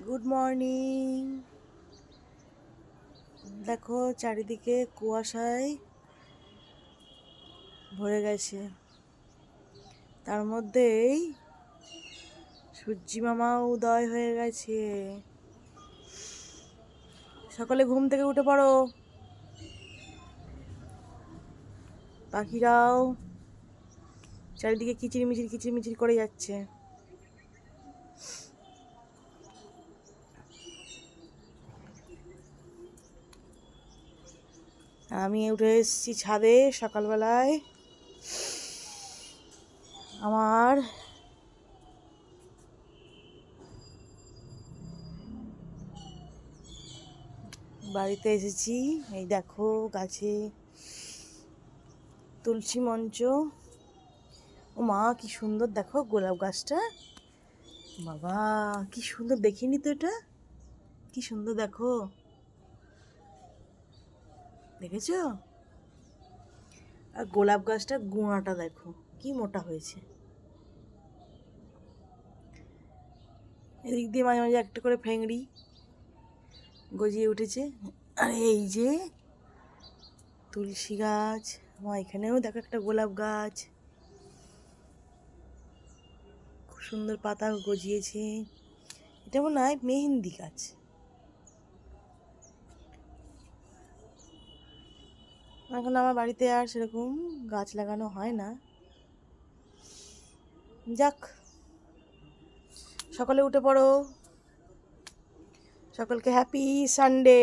Good morning. দেখো চারিদিকে কুয়াশায় ভরে গেছে, তার মধ্যেই সূর্যি মামা উদয় হয়ে গেছে। সকালে ঘুম থেকে উঠে পড়ো, পাখিরাও চারিদিকে কিচিরমিচির করে যাচ্ছে। আমি উঠে এসেছি ছাদে সকালবেলায়। আমার বাড়িতে এসেছি, এই দেখো গাছে তুলসী মঞ্চ। ও মা, কি সুন্দর দেখো গোলাপ গাছটা। বাবা কি সুন্দর, দেখিনি তো এটা, কি সুন্দর দেখো, দেখেছো? আর গোলাপ গাছটার গুঁড়াটা দেখো কি মোটা হয়েছে। এদিক দিয়ে মাঝে মাঝে একটা করে ফেংড়ি গজিয়ে উঠেছে। আর এই যে তুলসী গাছ, আমার এখানেও দেখো একটা গোলাপ গাছ, খুব সুন্দর পাতা গজিয়েছে। এটা মনে হয় মেহেন্দি গাছ। এখন আমার বাড়িতে আর সেরকম গাছ লাগানো হয় না। যাক, সকালে উঠে পড়ো, সকলকে হ্যাপি সানডে।